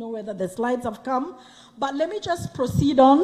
know whether the slides have come, but let me just proceed on.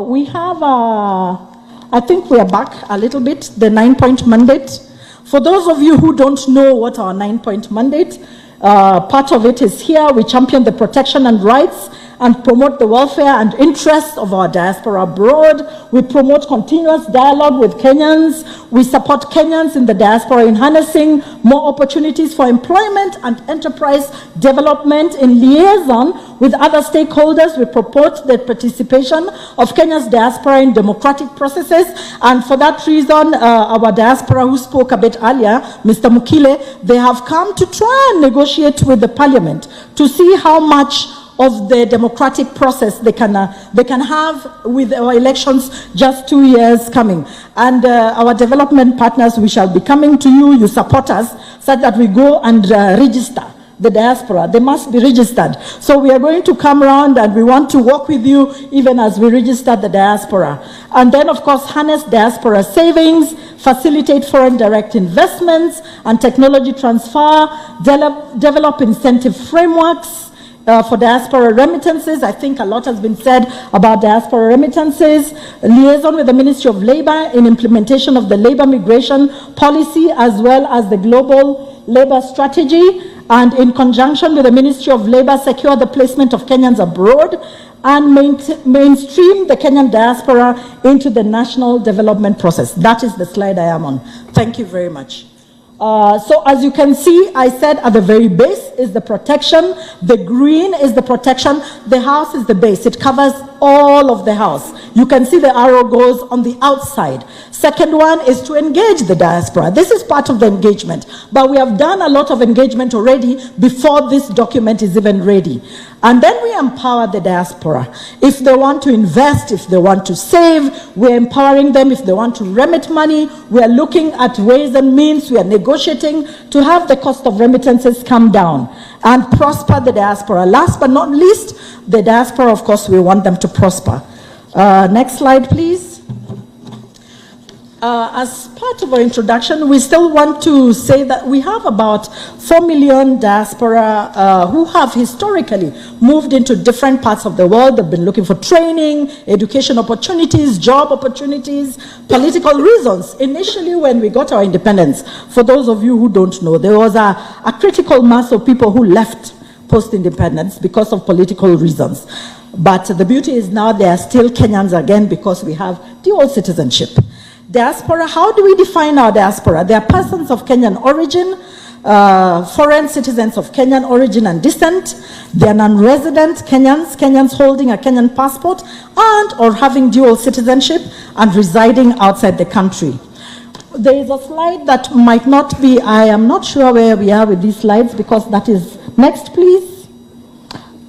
We have, I think we are back a little bit, the 9-point mandate. For those of you who don't know what our 9-point mandate, part of it is here. We champion the protection and rights and promote the welfare and interests of our diaspora abroad. We promote continuous dialogue with Kenyans. We support Kenyans in the diaspora in harnessing more opportunities for employment and enterprise development. In liaison with other stakeholders, we promote the participation of Kenya's diaspora in democratic processes. And for that reason, our diaspora who spoke a bit earlier, Mr. Mukile, they have come to try and negotiate with the parliament to see how much of the democratic process they can have with our elections just 2 years coming. And our development partners, we shall be coming to you, you support us, such that we go and register the diaspora. They must be registered. So we are going to come around and we want to work with you even as we register the diaspora. And then, of course, harness diaspora savings, facilitate foreign direct investments and technology transfer, develop incentive frameworks, for diaspora remittances. I think a lot has been said about diaspora remittances. Liaison with the Ministry of Labor in implementation of the labor migration policy as well as the global labor strategy, and in conjunction with the Ministry of Labor secure the placement of Kenyans abroad and mainstream the Kenyan diaspora into the national development process. That is the slide I am on. Thank you very much. So as you can see, I said at the very base is the protection. The green is the protection. The house is the base. It covers all of the house. You can see the arrow goes on the outside. Second one is to engage the diaspora. This is part of the engagement, but we have done a lot of engagement already before this document is even ready. And then we empower the diaspora. If they want to invest, if they want to save, we're empowering them. If they want to remit money, we are looking at ways and means. We are negotiating to have the cost of remittances come down and prosper the diaspora. Last but not least, the diaspora, of course, we want them to prosper. Next slide, please. As part of our introduction, we still want to say that we have about 4 million diaspora who have historically moved into different parts of the world. They've been looking for training, education opportunities, job opportunities, political reasons. Initially, when we got our independence, for those of you who don't know, there was a critical mass of people who left post-independence because of political reasons. But the beauty is now they are still Kenyans again because we have dual citizenship. Diaspora, how do we define our diaspora? They are persons of Kenyan origin, foreign citizens of Kenyan origin and descent. They are non-resident Kenyans holding a Kenyan passport and or having dual citizenship and residing outside the country. There is a slide that might not be, I am not sure where we are with these slides because that is, next please.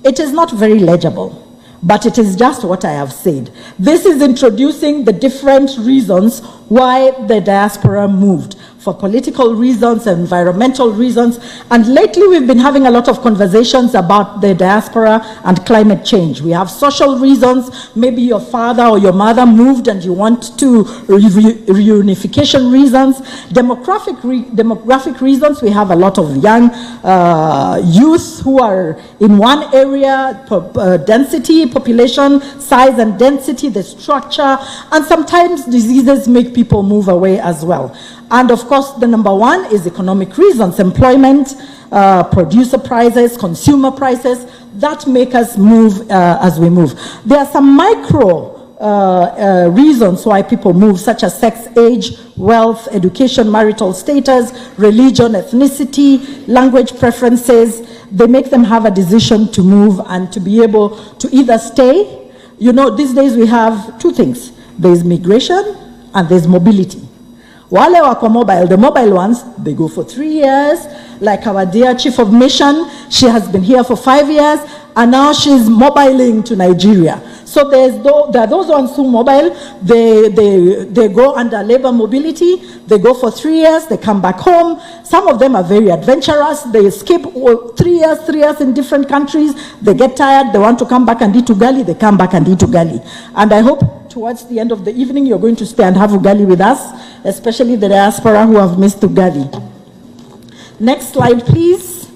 It is not very legible, but it is just what I have said. This is introducing the different reasons why the diaspora moved. For political reasons, environmental reasons, and lately we've been having a lot of conversations about the diaspora and climate change. We have social reasons, maybe your father or your mother moved and you want to reunification reasons. Demographic reasons, we have a lot of young youth who are in one area, density, population, size and density, the structure, and sometimes diseases make people move away as well. And of course, the number one is economic reasons, employment, producer prices, consumer prices, that make us move as we move. There are some micro reasons why people move, such as sex, age, wealth, education, marital status, religion, ethnicity, language preferences. They make them have a decision to move and to be able to either stay. You know, these days we have two things. There's migration and there's mobility. Wale wako mobile, the mobile ones, they go for 3 years. Like our dear chief of mission, she has been here for 5 years, and now she's mobiling to Nigeria. So there are those ones who mobile, they go under labor mobility, they go for 3 years, they come back home. Some of them are very adventurous, they skip 3 years in different countries, they get tired, they want to come back and eat ugali, they come back and eat ugali. And I hope towards the end of the evening you're going to stay and have ugali with us, especially the diaspora who have missed ugali. Next slide, please.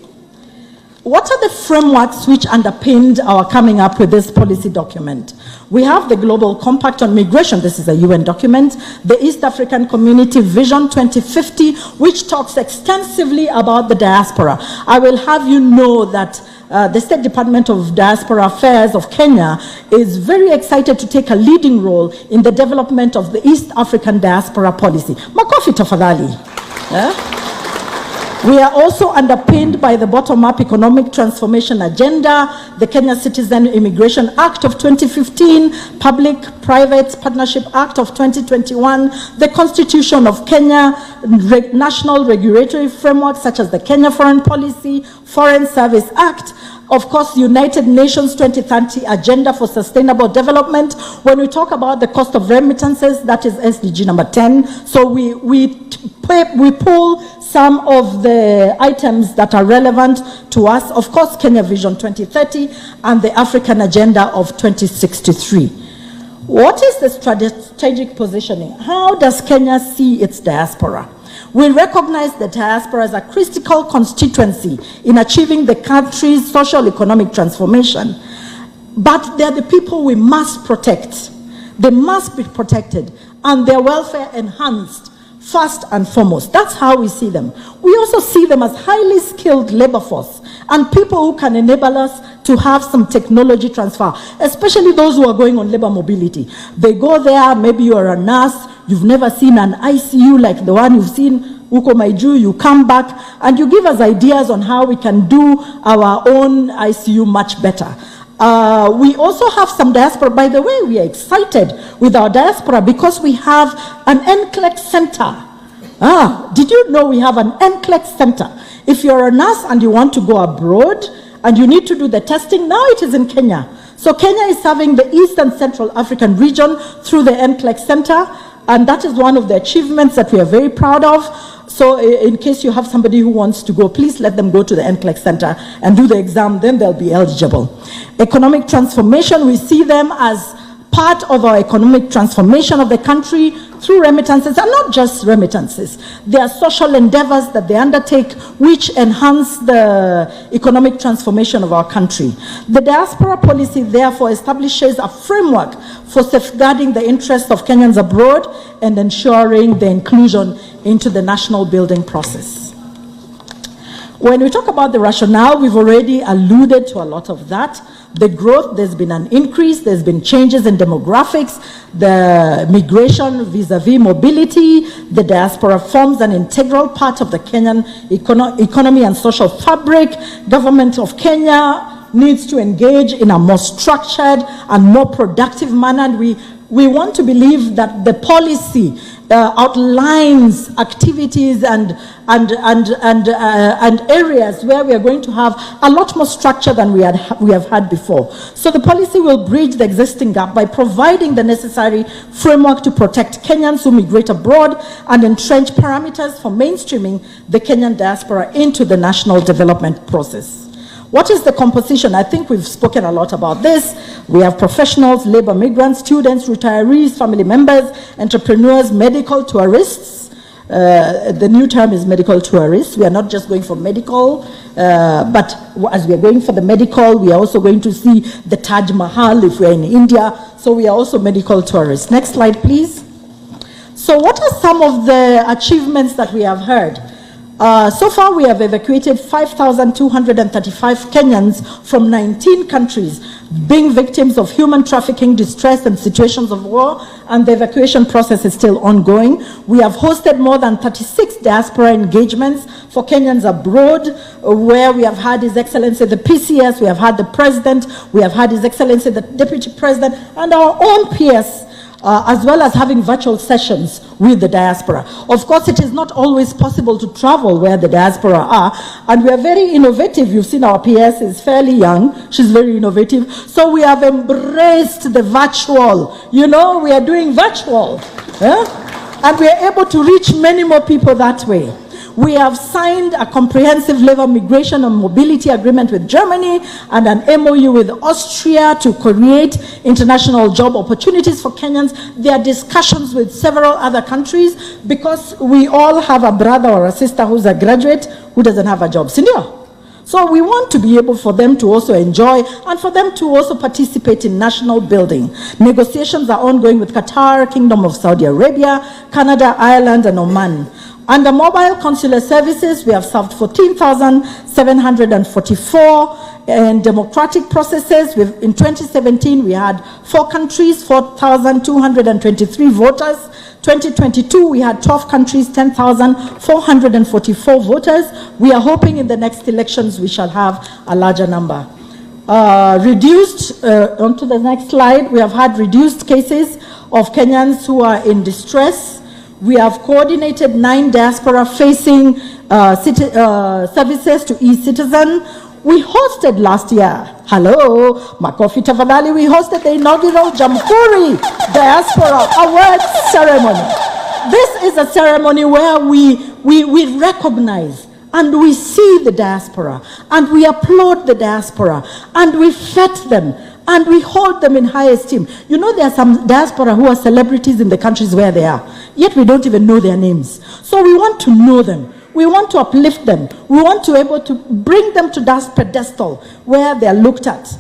What are the frameworks which underpinned our coming up with this policy document? We have the Global Compact on Migration. This is a UN document. The East African Community Vision 2050, which talks extensively about the diaspora. I will have you know that the State Department of Diaspora Affairs of Kenya is very excited to take a leading role in the development of the East African diaspora policy. Makofi tafadhali. We are also underpinned by the bottom-up economic transformation agenda, the Kenya Citizen Immigration Act of 2015, Public-Private Partnership Act of 2021, the Constitution of Kenya, national regulatory frameworks such as the Kenya Foreign Policy, Foreign Service Act, of course, United Nations 2030 Agenda for Sustainable Development. When we talk about the cost of remittances, that is SDG number 10. So we pull some of the items that are relevant to us. Of course, Kenya Vision 2030 and the African Agenda of 2063. What is the strategic positioning? How does Kenya see its diaspora? We recognize the diaspora as a critical constituency in achieving the country's social economic transformation. But they're the people we must protect. They must be protected and their welfare enhanced first and foremost. That's how we see them. We also see them as highly skilled labor force and people who can enable us to have some technology transfer, especially those who are going on labor mobility. They go there, maybe you're a nurse, you've never seen an ICU like the one you've seen, Uko Maiju, you come back and you give us ideas on how we can do our own ICU much better. We also have some diaspora. By the way, we are excited with our diaspora because we have an NCLEX center. Did you know we have an NCLEX center? If you're a nurse and you want to go abroad and you need to do the testing, now it is in Kenya. So Kenya is serving the East and Central African region through the NCLEX center, and that is one of the achievements that we are very proud of. So in case you have somebody who wants to go, please let them go to the NCLEX center and do the exam, then they'll be eligible. Economic transformation, we see them as part of our economic transformation of the country through remittances, and not just remittances. There are social endeavors that they undertake which enhance the economic transformation of our country. The diaspora policy therefore establishes a framework for safeguarding the interests of Kenyans abroad and ensuring the inclusion into the national building process. When we talk about the rationale, we've already alluded to a lot of that. The growth, there's been an increase, there's been changes in demographics, the migration vis-a-vis mobility, the diaspora forms an integral part of the Kenyan economy and social fabric. Government of Kenya needs to engage in a more structured and more productive manner. And we want to believe that the policy outlines activities and areas where we are going to have a lot more structure than we have had before. So the policy will bridge the existing gap by providing the necessary framework to protect Kenyans who migrate abroad and entrench parameters for mainstreaming the Kenyan diaspora into the national development process. What is the composition? I think we've spoken a lot about this. We have professionals, labor migrants, students, retirees, family members, entrepreneurs, medical tourists. The new term is medical tourists. We are not just going for medical, but as we are going for the medical, we are also going to see the Taj Mahal if we're in India. So we are also medical tourists. Next slide, please. So what are some of the achievements that we have heard? So far, we have evacuated 5,235 Kenyans from 19 countries, being victims of human trafficking, distress, and situations of war, and the evacuation process is still ongoing. We have hosted more than 36 diaspora engagements for Kenyans abroad, where we have had His Excellency the PCS, we have had the President, we have had His Excellency the Deputy President, and our own PS, as well as having virtual sessions with the diaspora. Of course, it is not always possible to travel where the diaspora are, and we are very innovative. You've seen our PS is fairly young. She's very innovative. So we have embraced the virtual. You know, we are doing virtual. And we are able to reach many more people that way. We have signed a comprehensive labor migration and mobility agreement with Germany and an MOU with Austria to create international job opportunities for Kenyans. There are discussions with several other countries because we all have a brother or a sister who's a graduate who doesn't have a job. Sindio? So we want to be able for them to also enjoy and for them to also participate in national building. Negotiations are ongoing with Qatar, Kingdom of Saudi Arabia, Canada, Ireland, and Oman. Under mobile consular services, we have served 14,744 and democratic processes. In 2017, we had 4 countries, 4,223 voters. 2022, we had 12 countries, 10,444 voters. We are hoping in the next elections we shall have a larger number. Onto the next slide, we have had reduced cases of Kenyans who are in distress. We have coordinated 9 diaspora-facing services to e-citizen. We hosted last year, hello, Makofi Tafadhali, we hosted the inaugural Jamhuri Diaspora Awards ceremony. This is a ceremony where we recognize and we see the diaspora and we applaud the diaspora and we fet them and we hold them in high esteem. You know, there are some diaspora who are celebrities in the countries where they are, yet we don't even know their names. So we want to know them. We want to uplift them. We want to be able to bring them to that pedestal where they are looked at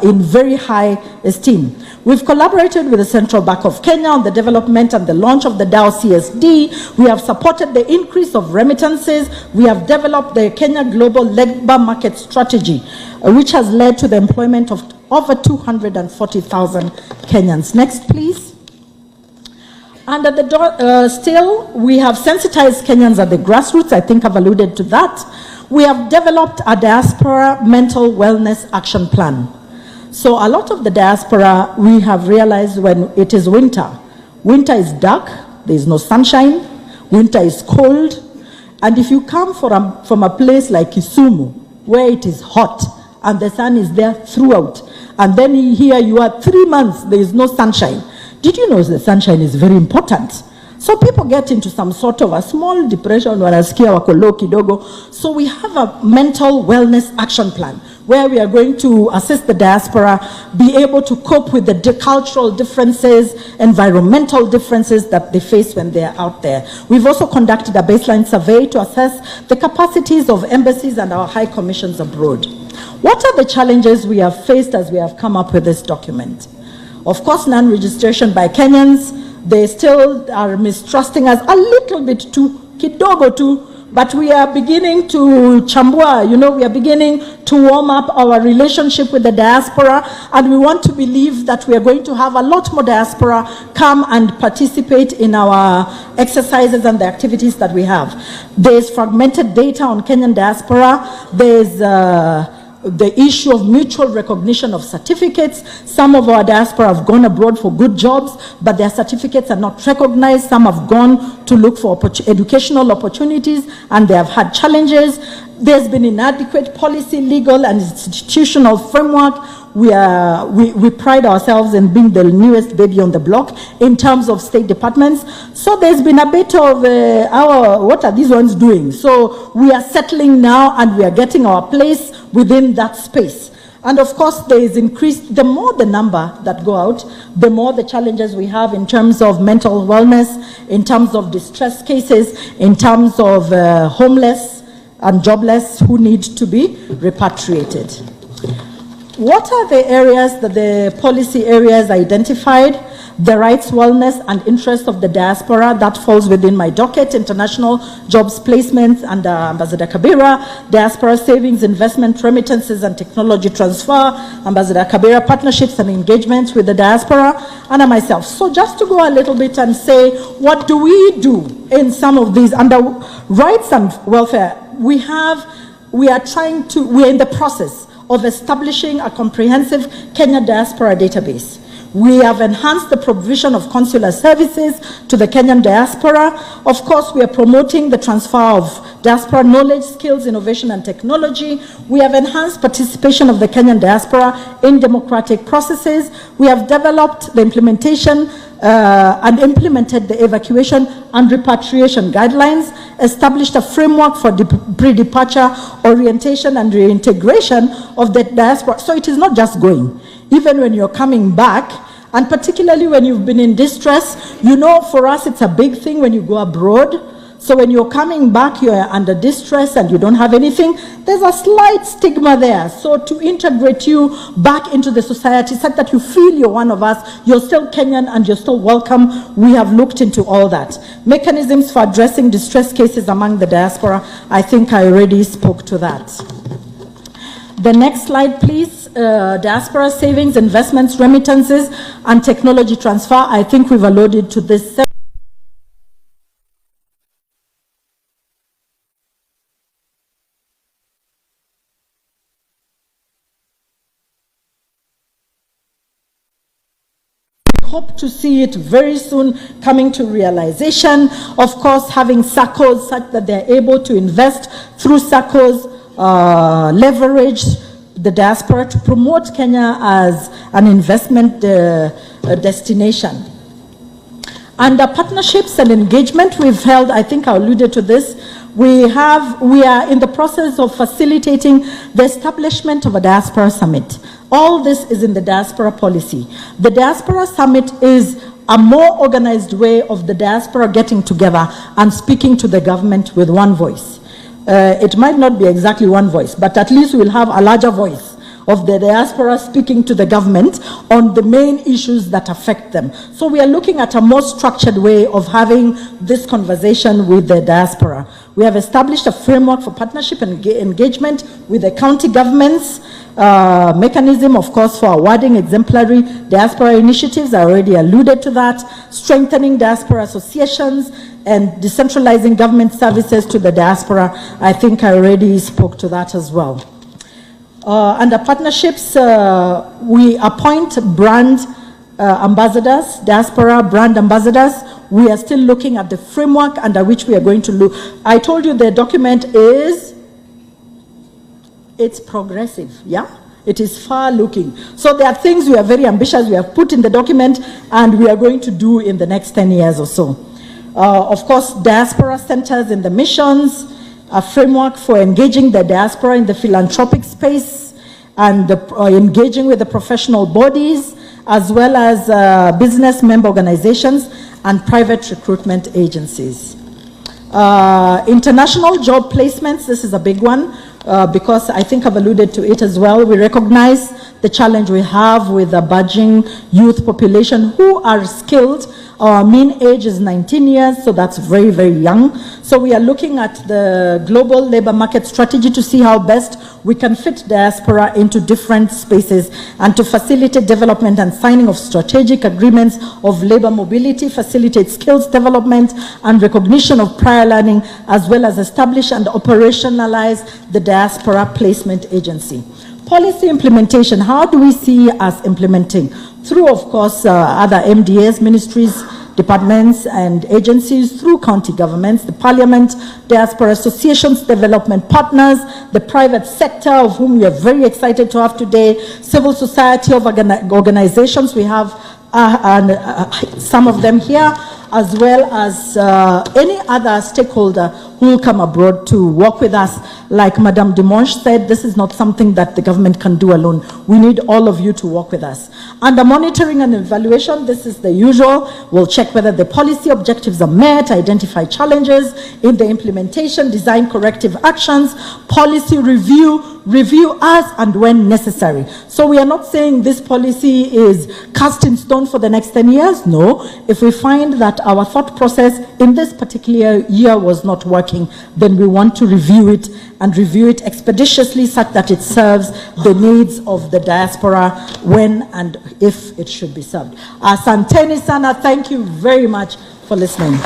in very high esteem. We've collaborated with the Central Bank of Kenya on the development and the launch of the DAO CSD. We have supported the increase of remittances. We have developed the Kenya Global Labor Market Strategy, which has led to the employment of over 240,000 Kenyans. Next, please. And at the still, we have sensitized Kenyans at the grassroots. I think I've alluded to that. We have developed a diaspora mental wellness action plan. So a lot of the diaspora, we have realized when it is winter is dark, there is no sunshine, winter is cold. And if you come from a place like Kisumu, where it is hot and the sun is there throughout, and then here you are 3 months, there is no sunshine. Did you know the sunshine is very important? So people get into some sort of a small depression wanasikia wako low kidogo. So we have a mental wellness action plan where we are going to assist the diaspora be able to cope with the cultural differences, environmental differences that they face when they are out there. We've also conducted a baseline survey to assess the capacities of embassies and our high commissions abroad. What are the challenges we have faced as we have come up with this document? Of course, non-registration by Kenyans, they still are mistrusting us a little bit too, kidogo too, but we are beginning to chambua, we are beginning to warm up our relationship with the diaspora, and we want to believe that we are going to have a lot more diaspora come and participate in our exercises and the activities that we have. There's fragmented data on Kenyan diaspora. There's the issue of mutual recognition of certificates. Some of our diaspora have gone abroad for good jobs, but their certificates are not recognized. Some have gone to look for educational opportunities, and they have had challenges. There's been inadequate policy, legal, and institutional framework. We pride ourselves in being the newest baby on the block in terms of state departments. So there's been a bit of what are these ones doing? So we are settling now and we are getting our place within that space. And of course, there is increased, the more the number that go out, the more the challenges we have in terms of mental wellness, in terms of distress cases, in terms of homeless and jobless who need to be repatriated. What are the areas that the policy areas identified? The rights, wellness, and interests of the diaspora, that falls within my docket. International jobs placements under Ambassador Kabira. Diaspora savings, investment, remittances, and technology transfer. Ambassador Kabira, partnerships and engagements with the diaspora, and I myself. So just to go a little bit and say, what do we do in some of these? Under rights and welfare, we are in the process of establishing a comprehensive Kenya diaspora database. We have enhanced the provision of consular services to the Kenyan diaspora. Of course, we are promoting the transfer of diaspora knowledge, skills, innovation, and technology. We have enhanced participation of the Kenyan diaspora in democratic processes. We have developed the implementation and implemented the evacuation and repatriation guidelines, established a framework for pre-departure orientation and reintegration of the diaspora. So it is not just going. Even when you're coming back, and particularly when you've been in distress, for us it's a big thing when you go abroad. So when you're coming back, you're under distress and you don't have anything, there's a slight stigma there. So to integrate you back into the society, such that you feel you're one of us, you're still Kenyan and you're still welcome, we have looked into all that. Mechanisms for addressing distress cases among the diaspora, I think I already spoke to that. The next slide, please. Diaspora savings, investments, remittances, and technology transfer. I think we've alluded to this. Hope to see it very soon coming to realization. Of course, having SACCOs such that they're able to invest through SACCOs, leverage the diaspora to promote Kenya as an investment destination. Under partnerships and engagement, we've held, I think I alluded to this, we are in the process of facilitating the establishment of a diaspora summit. All this is in the diaspora policy. The diaspora summit is a more organized way of the diaspora getting together and speaking to the government with one voice. It might not be exactly one voice, but at least we'll have a larger voice of the diaspora speaking to the government on the main issues that affect them. So we are looking at a more structured way of having this conversation with the diaspora. We have established a framework for partnership and engagement with the county governments, mechanism, of course, for awarding exemplary diaspora initiatives. I already alluded to that. Strengthening diaspora associations and decentralizing government services to the diaspora. I think I already spoke to that as well. Under partnerships, we appoint brand ambassadors, diaspora brand ambassadors. We are still looking at the framework under which we are going to look. I told you the document it's progressive, yeah? It is far looking. So there are things we are very ambitious, we have put in the document and we are going to do in the next 10 years or so. Of course, diaspora centers in the missions, a framework for engaging the diaspora in the philanthropic space and engaging with the professional bodies as well as business member organizations and private recruitment agencies. International job placements, this is a big one because I think I've alluded to it as well. We recognize the challenge we have with a budging youth population who are skilled. Our mean age is 19 years, so that's very, very young. So we are looking at the global labor market strategy to see how best we can fit diaspora into different spaces and to facilitate development and signing of strategic agreements of labor mobility, facilitate skills development and recognition of prior learning, as well as establish and operationalize the diaspora placement agency. Policy implementation, how do we see us implementing? Through, of course, other MDAs, ministries, departments and agencies, through county governments, the parliament, diaspora associations, development partners, the private sector, of whom we are very excited to have today, civil society of organizations, we have some of them here, as well as any other stakeholder who will come abroad to work with us. Like Madame Dimanche said, this is not something that the government can do alone. We need all of you to work with us. Under monitoring and evaluation, this is the usual. We'll check whether the policy objectives are met, identify challenges in the implementation, design corrective actions, policy review as and when necessary. So we are not saying this policy is cast in stone for the next 10 years. No. If we find that our thought process in this particular year was not working, then we want to review it and review it expeditiously such that it serves the needs of the diaspora when and if it should be served. Asanteni sana, thank you very much for listening.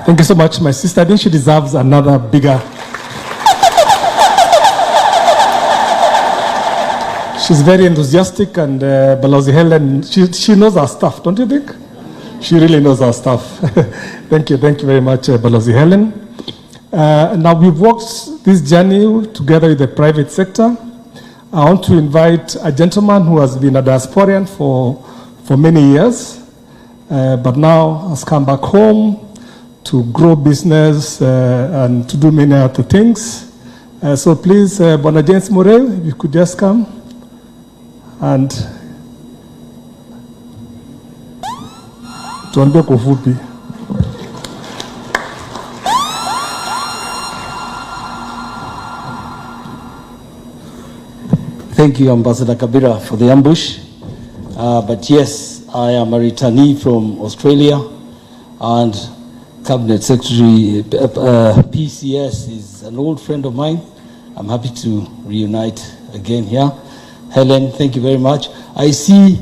Thank you so much, my sister. I think she deserves another bigger. She's very enthusiastic, and Balozi Helen, she knows her stuff, don't you think? She really knows her stuff. Thank you very much, Balozi Helen. Now we've walked this journey together with the private sector. I want to invite a gentleman who has been a diasporian for many years, but now has come back home to grow business and to do many other things. So please, Bwana James Murray, if you could just come. And tuambie kwa ufupi. Thank you, Ambassador Kabira, for the ambush. But yes, I am a returnee from Australia, and Cabinet Secretary PCS is an old friend of mine. I'm happy to reunite again here. Helen, thank you very much. I see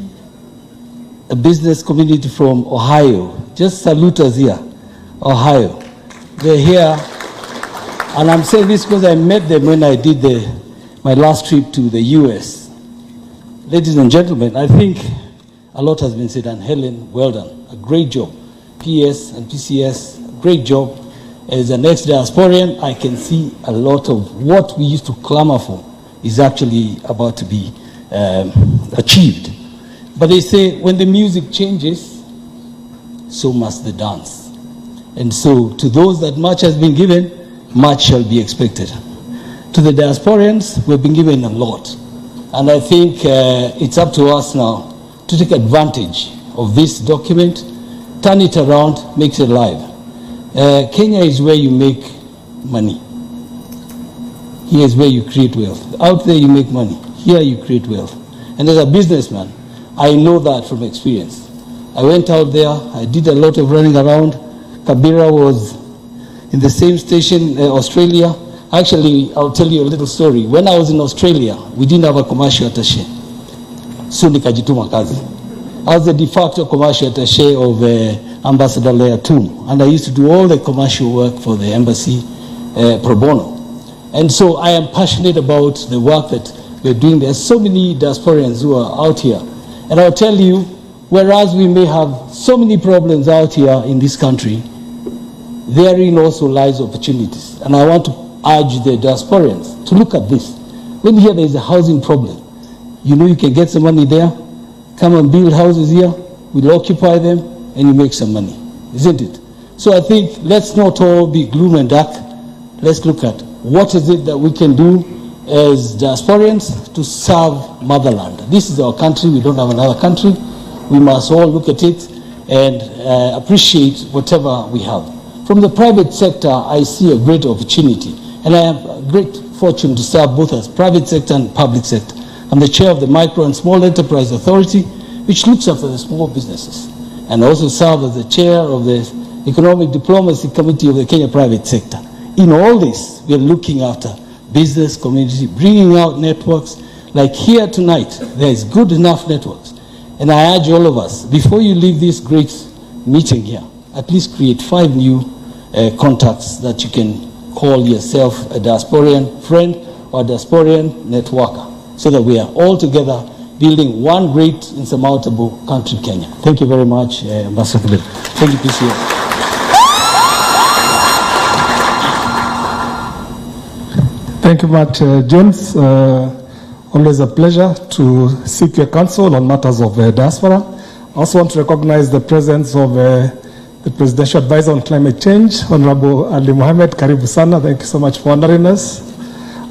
a business community from Ohio. Just salute us here, Ohio. They're here, and I'm saying this because I met them when I did my last trip to the US. Ladies and gentlemen, I think a lot has been said, and Helen, well done. A great job. PS and PCS, great job. As an ex-diasporian, I can see a lot of what we used to clamor for is actually about to be achieved. But they say when the music changes, so must the dance. And so to those that much has been given, much shall be expected. To the diasporians, we've been given a lot. And I think it's up to us now to take advantage of this document, turn it around, make it alive. Kenya is where you make money. Here is where you create wealth. Out there you make money. Here you create wealth. And as a businessman, I know that from experience. I went out there, I did a lot of running around. Kabira was in the same station, Australia. Actually, I'll tell you a little story. When I was in Australia, we didn't have a commercial attaché. So nikajituma kazi. I was the de facto commercial attaché of Ambassador Leah Tum, and I used to do all the commercial work for the embassy pro bono. And so I am passionate about the work that we're doing. There's so many diasporians who are out here. And I'll tell you, whereas we may have so many problems out here in this country, therein also lies opportunities. And I want to urge the diasporians to look at this. When here there is a housing problem, you know you can get some money there, come and build houses here, we'll occupy them, and you make some money, isn't it? So I think let's not all be gloom and dark. Let's look at what is it that we can do as diasporians to serve motherland. This is our country, we don't have another country. We must all look at it and appreciate whatever we have. From the private sector, I see a great opportunity. And I have a great fortune to serve both as private sector and public sector. I'm the chair of the Micro and Small Enterprise Authority, which looks after the small businesses. And I also serve as the chair of the Economic Diplomacy Committee of the Kenya Private Sector. In all this, we are looking after business community, bringing out networks. Like here tonight, there is good enough networks. And I urge all of us, before you leave this great meeting here, at least create 5 new contacts that you can call yourself a diasporian friend or a diasporian networker, so that we are all together building one great insurmountable country, Kenya. Thank you very much, Ambassador. Thank you, PCS. Thank you much, James. Always a pleasure to seek your counsel on matters of diaspora. I also want to recognize the presence of the Presidential Advisor on Climate Change, Honorable Ali Mohammed. Karibu sana. Thank you so much for honoring us.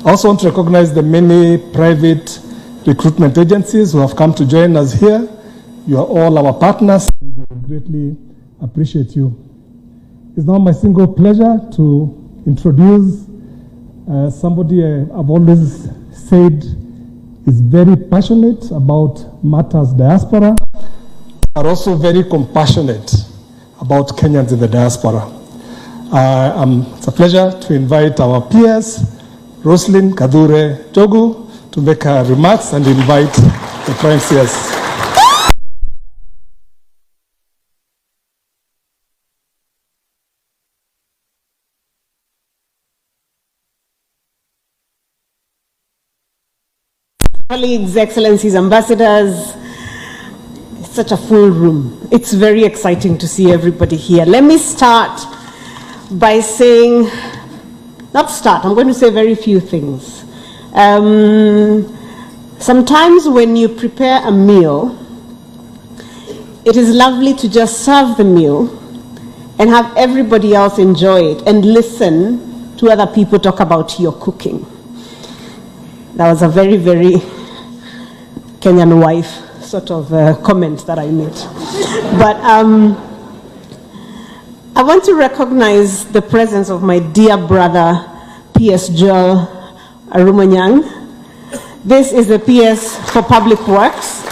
I also want to recognize the many private recruitment agencies who have come to join us here. You are all our partners, and we greatly appreciate you. It's now my single pleasure to introduce somebody I've always said is very passionate about matters diaspora, but also very compassionate about Kenyans in the diaspora. It's a pleasure to invite our peers, Roslyn Kadure Jogu, to make her remarks and invite the Prime CS. Colleagues, Excellencies, Ambassadors, it's such a full room. It's very exciting to see everybody here. Let me start by saying, I'm going to say very few things. Sometimes when you prepare a meal, it is lovely to just serve the meal and have everybody else enjoy it and listen to other people talk about your cooking. That was a very, very Kenyan wife sort of comment that I made. But I want to recognize the presence of my dear brother, PS Joel Arumanyang. This is the PS for Public Works,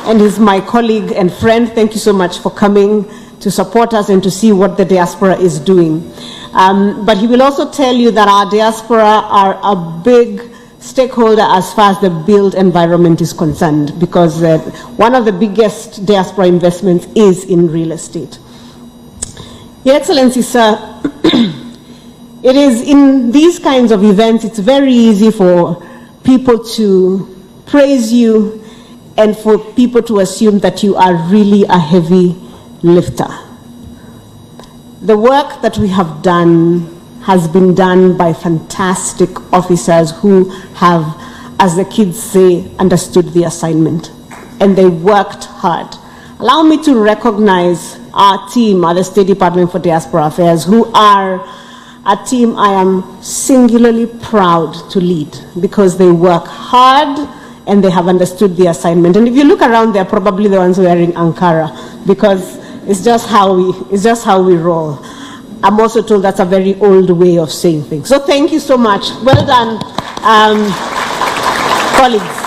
and he's my colleague and friend. Thank you so much for coming to support us and to see what the diaspora is doing. But he will also tell you that our diaspora are a big stakeholder as far as the built environment is concerned, because one of the biggest diaspora investments is in real estate. Your Excellency, sir, it is in these kinds of events, it's very easy for people to praise you and for people to assume that you are really a heavy lifter. The work that we have done has been done by fantastic officers who have, as the kids say, understood the assignment, and they worked hard. Allow me to recognize our team at the State Department for Diaspora Affairs, who are a team I am singularly proud to lead, because they work hard and they have understood the assignment. And if you look around, they're probably the ones wearing Ankara, because it's just how we roll. I'm also told that's a very old way of saying things. So thank you so much. Well done, colleagues.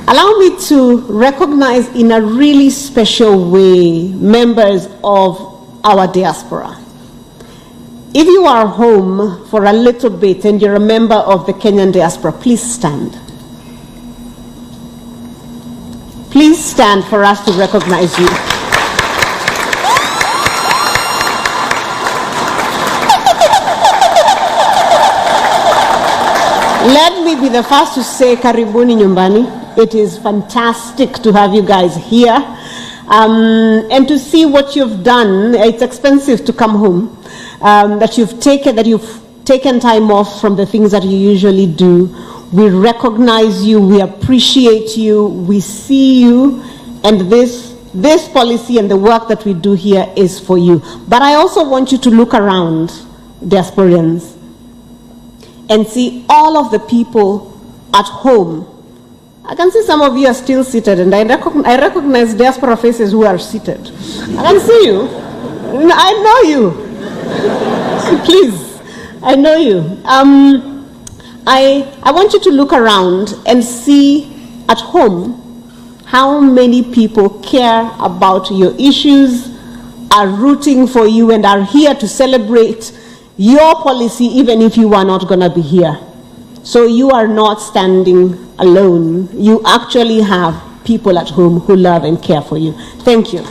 Allow me to recognize in a really special way members of our diaspora. If you are home for a little bit and you're a member of the Kenyan diaspora, please stand. Please stand for us to recognize you. Let me be the first to say, Karibuni Nyumbani. It is fantastic to have you guys here and to see what you've done. It's expensive to come home, that you've taken time off from the things that you usually do. We recognize you, we appreciate you, we see you, and this policy and the work that we do here is for you. But I also want you to look around, diasporians, and see all of the people at home. I can see some of you are still seated, and I recognize diaspora faces who are seated. I can see you. I know you. Please, I know you. I want you to look around and see at home how many people care about your issues, are rooting for you, and are here to celebrate your policy even if you are not going to be here. So you are not standing alone. You actually have people at home who love and care for you. Thank you.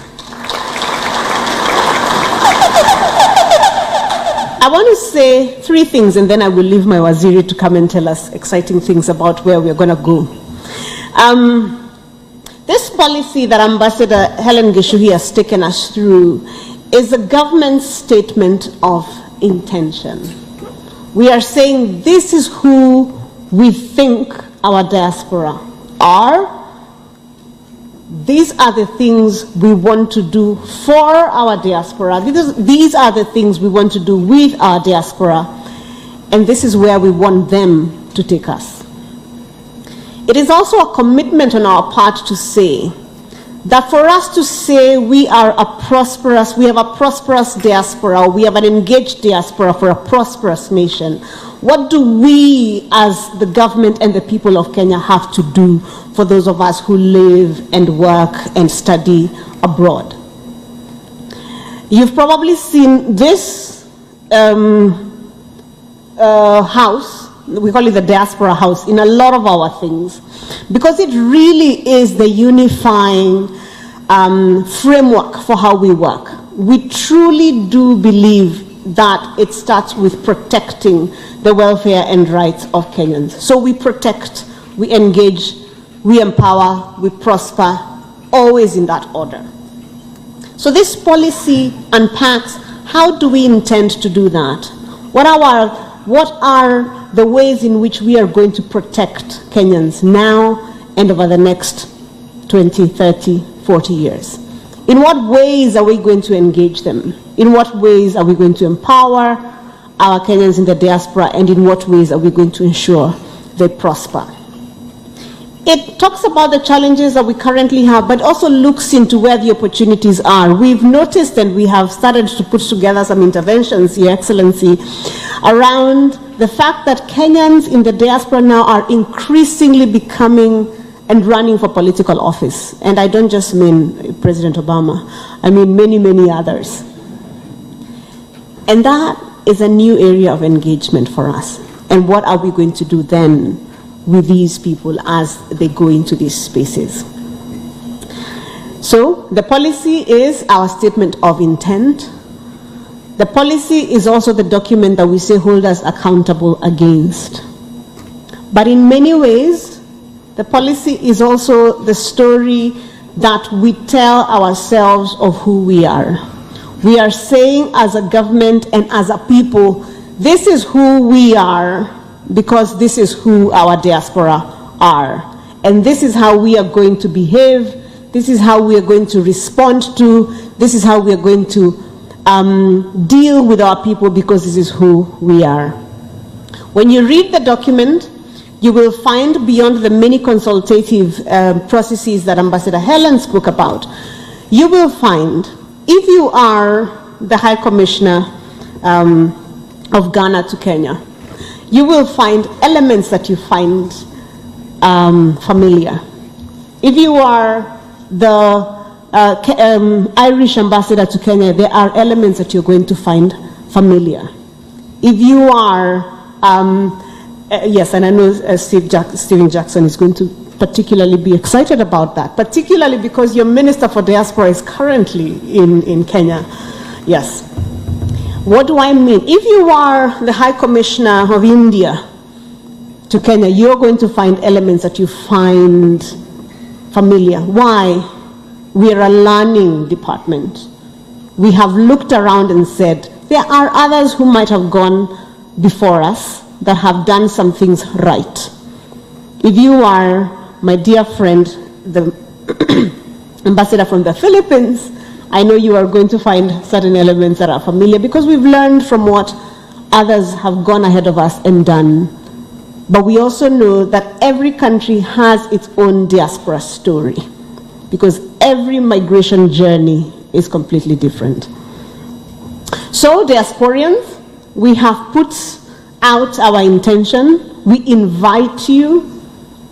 I want to say 3 things, and then I will leave my waziri to come and tell us exciting things about where we're going to go. This policy that Ambassador Helen Gishuhi has taken us through is a government statement of intention. We are saying this is who we think our diaspora are. These are the things we want to do for our diaspora. These are the things we want to do with our diaspora. And this is where we want them to take us. It is also a commitment on our part to say that for us to say we have a prosperous diaspora, we have an engaged diaspora for a prosperous nation, what do we as the government and the people of Kenya have to do for those of us who live and work and study abroad? You've probably seen this house, we call it the Diaspora House, in a lot of our things, because it really is the unifying framework for how we work. We truly do believe that it starts with protecting the welfare and rights of Kenyans. So we protect, we engage, we empower, we prosper, always in that order. So this policy unpacks how do we intend to do that? What are the ways in which we are going to protect Kenyans now and over the next 20, 30, 40 years? In what ways are we going to engage them? In what ways are we going to empower our Kenyans in the diaspora, and in what ways are we going to ensure they prosper? It talks about the challenges that we currently have, but also looks into where the opportunities are. We've noticed, and we have started to put together some interventions, Your Excellency, around the fact that Kenyans in the diaspora now are increasingly becoming and running for political office. And I don't just mean President Obama, I mean many, many others. And that is a new area of engagement for us. And what are we going to do then with these people as they go into these spaces? So the policy is our statement of intent. The policy is also the document that we say hold us accountable against. But in many ways, the policy is also the story that we tell ourselves of who we are. We are saying as a government and as a people, this is who we are because this is who our diaspora are. And this is how we are going to behave. This is how we are going to respond to. This is how we are going to deal with our people because this is who we are. When you read the document, you will find beyond the many consultative processes that Ambassador Helen spoke about, you will find, if you are the High Commissioner of Ghana to Kenya, you will find elements that you find familiar. If you are the Irish ambassador to Kenya, there are elements that you're going to find familiar. If you are, yes, and I know Stephen Jackson is going to particularly be excited about that, particularly because your Minister for Diaspora is currently in Kenya. Yes. What do I mean? If you are the High Commissioner of India to Kenya, you're going to find elements that you find familiar. Why? We are a learning department. We have looked around and said, there are others who might have gone before us that have done some things right. If you are, my dear friend, the ambassador from the Philippines, I know you are going to find certain elements that are familiar because we've learned from what others have gone ahead of us and done. But we also know that every country has its own diaspora story because every migration journey is completely different. So, diasporians, we have put out our intention. We invite you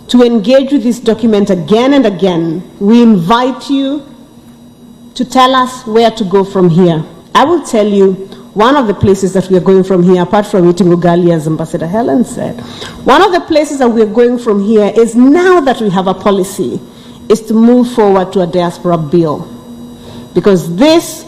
to engage with this document again and again. We invite you to tell us where to go from here. I will tell you one of the places that we are going from here, apart from eating ugali, as Ambassador Helen said, one of the places that we are going from here is, now that we have a policy, is to move forward to a diaspora bill. Because this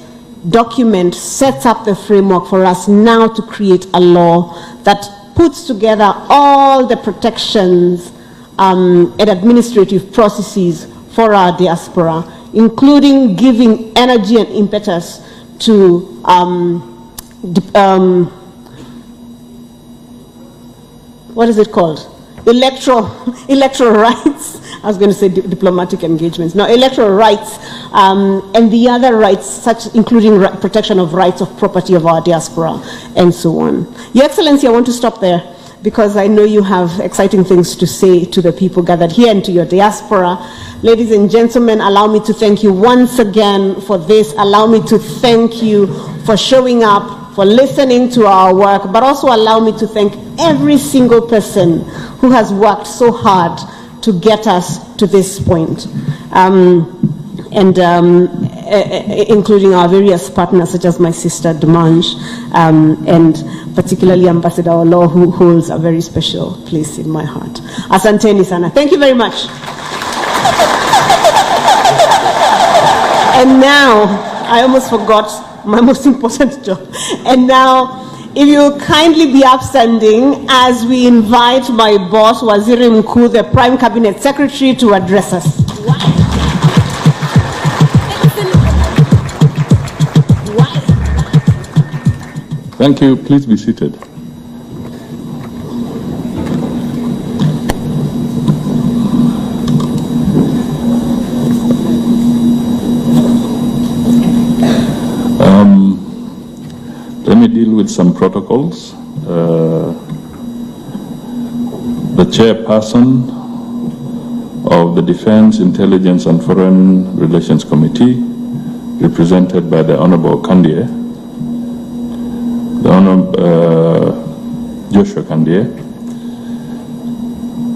document sets up the framework for us now to create a law that puts together all the protections and administrative processes for our diaspora, including giving energy and impetus to what is it called? Electoral rights. I was going to say diplomatic engagements. No, electoral rights and the other rights, such including protection of rights of property of our diaspora and so on. Your Excellency, I want to stop there because I know you have exciting things to say to the people gathered here and to your diaspora. Ladies and gentlemen, allow me to thank you once again for this. Allow me to thank you for showing up, for listening to our work, but also allow me to thank every single person who has worked so hard to get us to this point. Including our various partners, such as my sister Demange, and particularly Ambassador Olo, who holds a very special place in my heart. Asanteni sana. Thank you very much. And now, I almost forgot my most important job. And now, if you'll kindly be upstanding as we invite my boss, Waziri Mkuu, the Prime Cabinet Secretary, to address us. Thank you. Please be seated. Let me deal with some protocols. The chairperson of the Defense, Intelligence and Foreign Relations Committee, represented by the Honorable Kandie, the Honorable Joshua Kandie.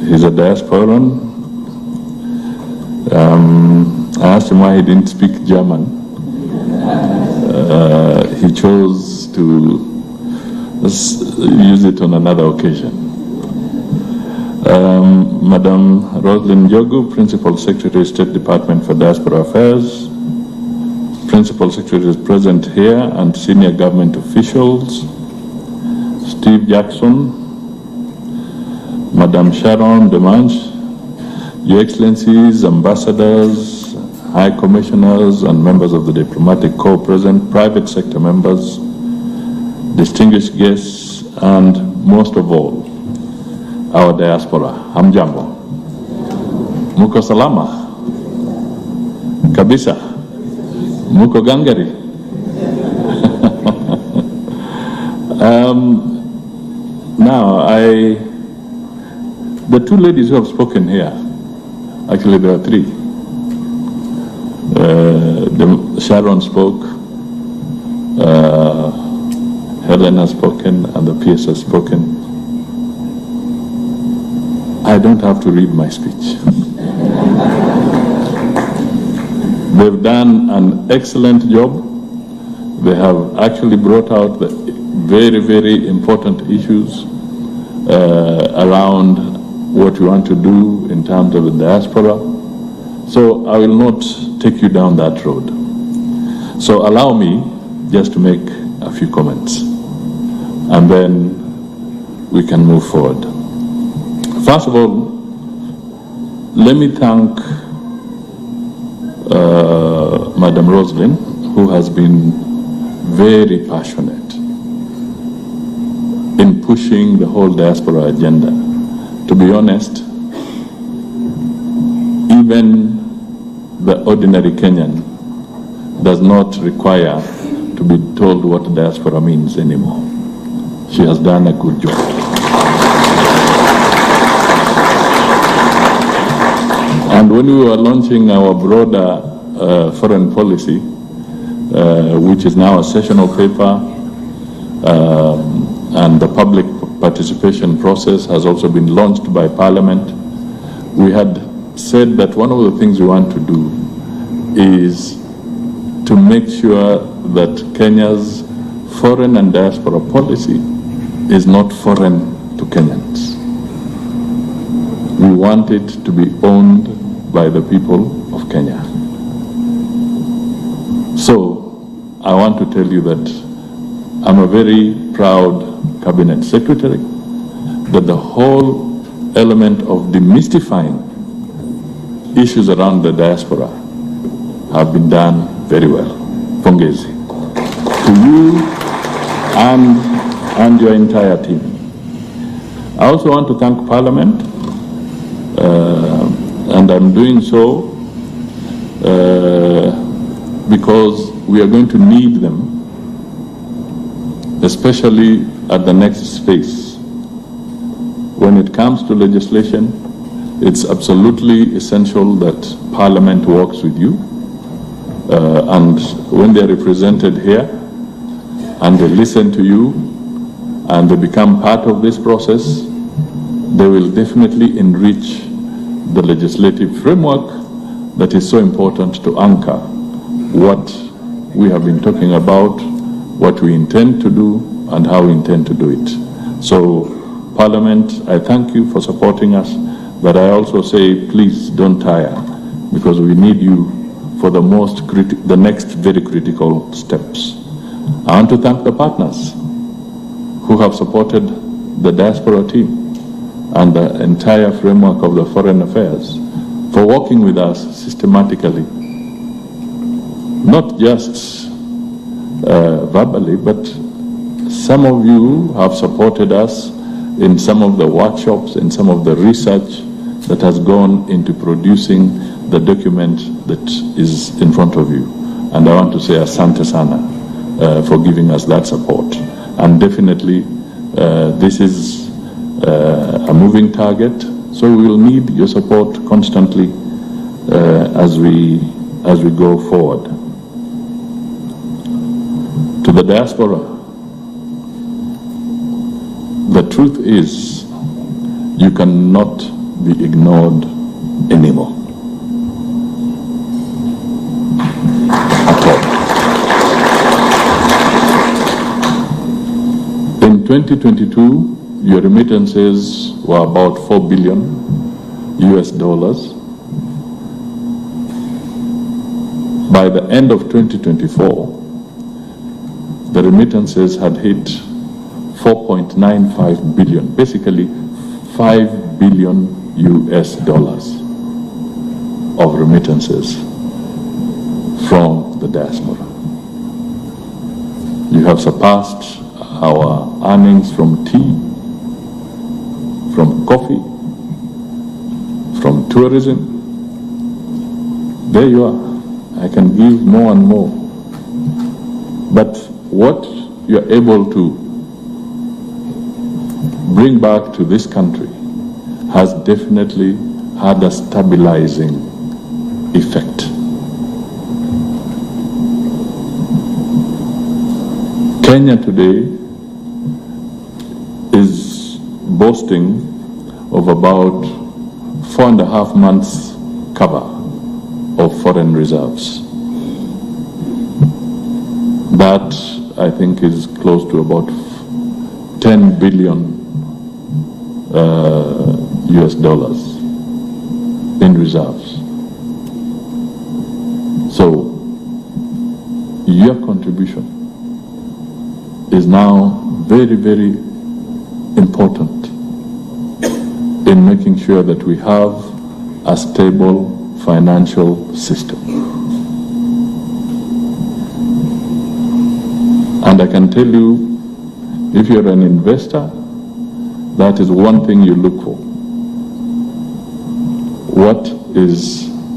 He's a diasporan. I asked him why he didn't speak German. He chose to use it on another occasion. Madam Roslyn Jogu, Principal Secretary, State Department for Diaspora Affairs. Principal Secretary is present here, and senior government officials. Steve Jackson, Madam Sharon Demange, Your Excellencies, ambassadors, high commissioners, and members of the diplomatic corps present, private sector members, distinguished guests, and most of all, our diaspora. Hamjambo. Muko salama. Kabisa. Muko gangari. Now, the two ladies who have spoken here, actually there are three. Sharon spoke, Helen has spoken, and the PS has spoken. I don't have to read my speech. They've done an excellent job. They have actually brought out the very, very important issues around what we want to do in terms of the diaspora. So I will not take you down that road. So allow me just to make a few comments, and then we can move forward. First of all, let me thank Madam Roslyn, who has been very passionate in pushing the whole diaspora agenda. To be honest, even the ordinary Kenyan does not require to be told what diaspora means anymore. She has done a good job. And when we were launching our broader foreign policy, which is now a sessional paper, and the public participation process has also been launched by Parliament, we had said that one of the things we want to do is to make sure that Kenya's foreign and diaspora policy is not foreign to Kenyans. We want it to be owned by the people of Kenya. So I want to tell you that I'm a very proud Cabinet Secretary, that the whole element of demystifying issues around the diaspora have been done very well. Pongezi. To you and your entire team. I also want to thank Parliament, and I'm doing so because we are going to need them, especially at the next phase. When it comes to legislation, it's absolutely essential that Parliament works with you, and when they're represented here and they listen to you and they become part of this process, they will definitely enrich the legislative framework that is so important to anchor what we have been talking about, what we intend to do, and how we intend to do it. So, Parliament, I thank you for supporting us, but I also say, please don't tire, because we need you for the next very critical steps. I want to thank the partners who have supported the diaspora team and the entire framework of the foreign affairs for working with us systematically. Not just verbally, but some of you have supported us in some of the workshops, in some of the research that has gone into producing the document that is in front of you. And I want to say asante sana for giving us that support. And definitely, this is a moving target, so we will need your support constantly as we go forward. To the diaspora, the truth is you cannot be ignored anymore. At all. In 2022, your remittances were about $4 billion US dollars. By the end of 2024, the remittances had hit 4.95 billion, basically 5 billion US dollars of remittances from the diaspora. You have surpassed our earnings from tea, from coffee, from tourism. There you are. I can give more and more. But what you're able to bring back to this country has definitely had a stabilizing effect. Kenya today is boasting of about 4.5 months cover of foreign reserves. That, I think, is close to about 10 billion US dollars in reserves. So, your contribution is now very, very important in making sure that we have a stable financial system. And I can tell you, if you're an investor, that is one thing you look for.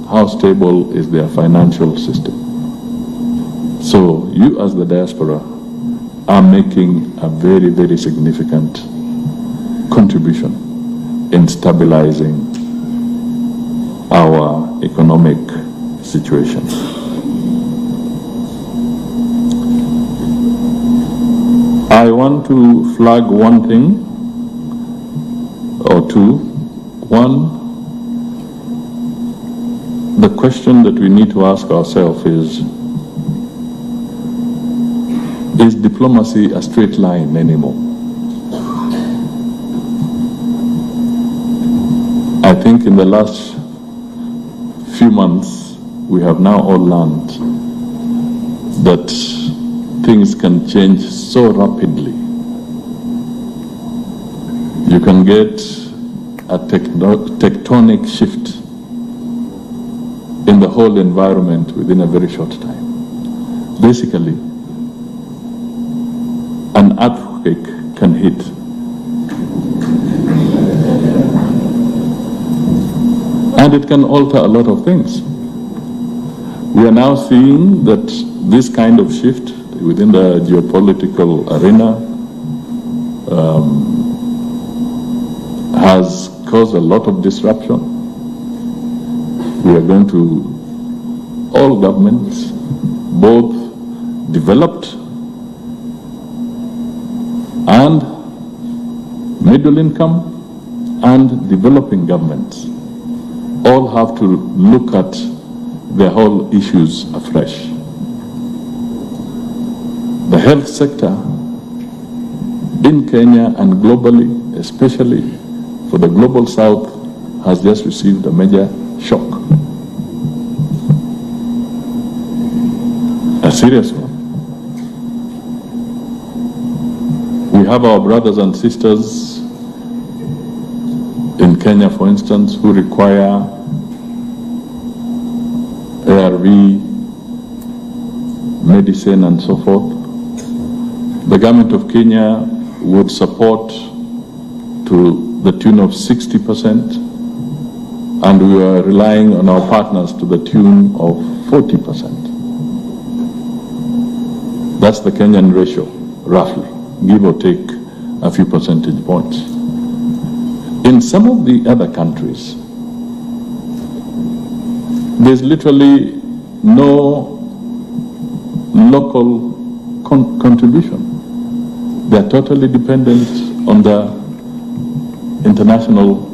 How stable is their financial system? So you as the diaspora are making a very, very significant contribution in stabilizing our economic situation. I want to flag one thing or two. One, the question that we need to ask ourselves is diplomacy a straight line anymore? I think in the last few months, we have now all learned that things can change so rapidly. You can get a tectonic shift in the whole environment within a very short time. Basically, an earthquake can hit. And it can alter a lot of things. We are now seeing that this kind of shift within the geopolitical arena has caused a lot of disruption. We are going to, all governments, both developed and middle income and developing governments, all have to look at their whole issues afresh. The health sector in Kenya and globally, especially for the global south, has just received a major shock. A serious one. We have our brothers and sisters in Kenya, for instance, who require ARV, medicine and so forth. The government of Kenya would support to the tune of 60%, and we are relying on our partners to the tune of 40%. That's the Kenyan ratio, roughly. give or take a few percentage points. In some of the other countries, there's literally no local contribution. They're totally dependent on the international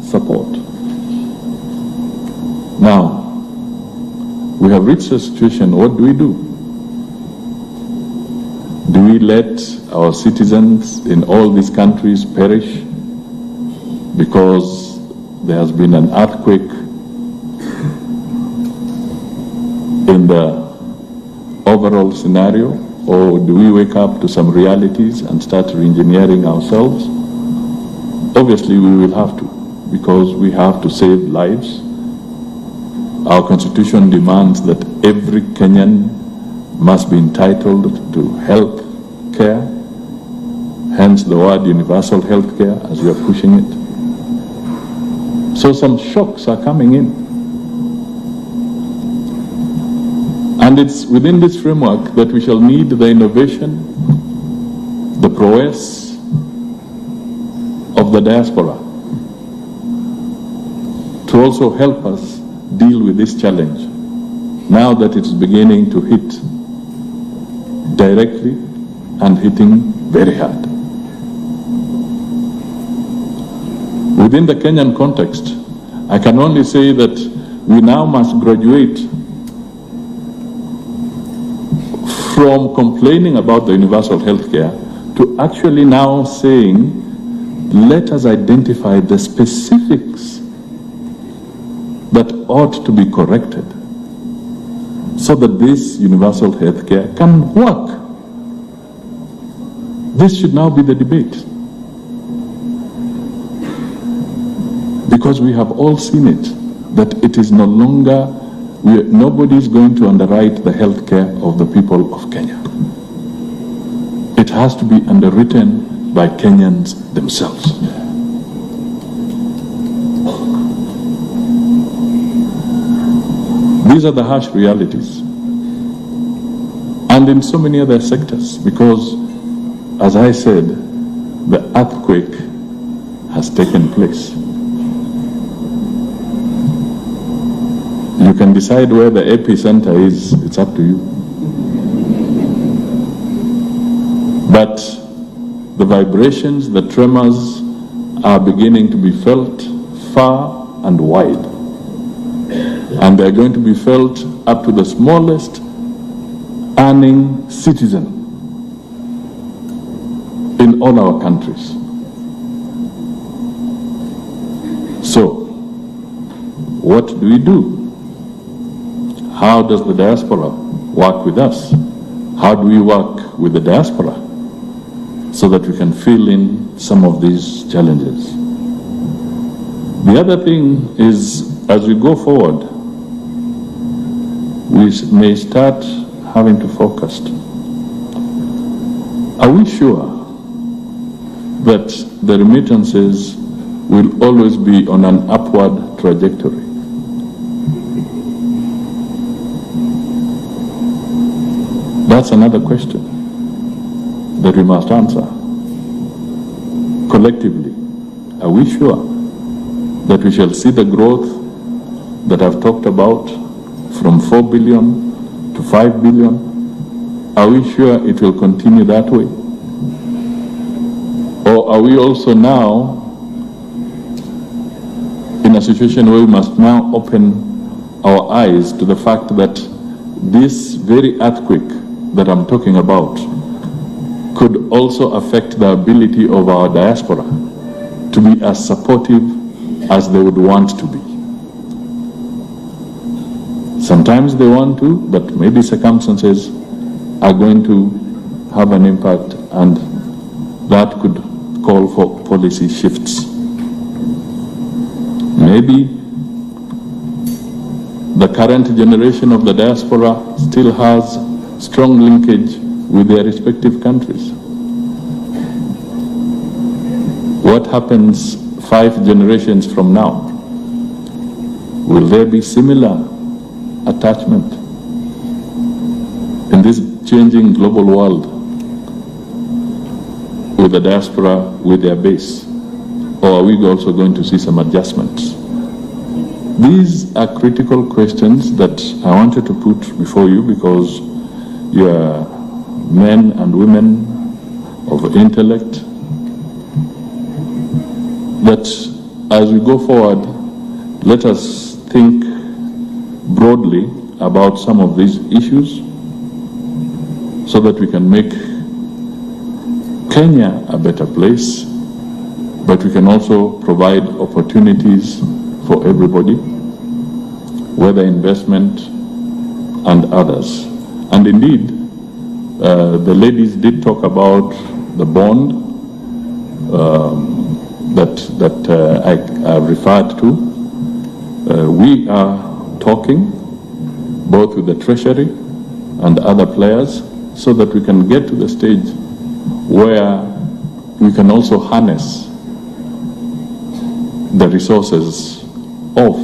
support. Now, we have reached a situation, what do we do? Do we let our citizens in all these countries perish because there has been an earthquake in the overall scenario? Or do we wake up to some realities and start re-engineering ourselves? Obviously, we will have to, because we have to save lives. Our constitution demands that every Kenyan must be entitled to health care, hence the word universal health care as we are pushing it. So some shocks are coming in. And it's within this framework that we shall need the innovation, the prowess of the diaspora to also help us deal with this challenge now that it's beginning to hit directly and hitting very hard. Within the Kenyan context, I can only say that we now must graduate from complaining about the universal health care to actually now saying, let us identify the specifics that ought to be corrected so that this universal health care can work. This should now be the debate. Because we have all seen it, that it is no longer, nobody is going to underwrite the health care of the people of Kenya. It has to be underwritten by Kenyans themselves. These are the harsh realities. And in so many other sectors, because, as I said, the earthquake has taken place. You can decide where the epicenter is, it's up to you. But the vibrations, the tremors are beginning to be felt far and wide. And they're going to be felt up to the smallest earning citizen in all our countries. So, what do we do? How does the diaspora work with us? How do we work with the diaspora so that we can fill in some of these challenges? The other thing is, as we go forward, we may start having to focus. Are we sure that the remittances will always be on an upward trajectory? That's another question that we must answer collectively. Are we sure that we shall see the growth that I've talked about from 4 billion to 5 billion? Are we sure it will continue that way? Or are we also now in a situation where we must now open our eyes to the fact that this very earthquake that I'm talking about could also affect the ability of our diaspora to be as supportive as they would want to be. Sometimes they want to, but maybe circumstances are going to have an impact, and that could call for policy shifts. Maybe the current generation of the diaspora still has strong linkage with their respective countries. What happens 5 generations from now? Will there be similar attachment in this changing global world? with the diaspora with their base? Or are we also going to see some adjustments? These are critical questions that I wanted to put before you because you are men and women of intellect, that as we go forward, let us think broadly about some of these issues so that we can make Kenya a better place, but we can also provide opportunities for everybody, whether investment and others. And indeed, the ladies did talk about the bond that I referred to. We are talking both with the Treasury and other players so that we can get to the stage where we can also harness the resources of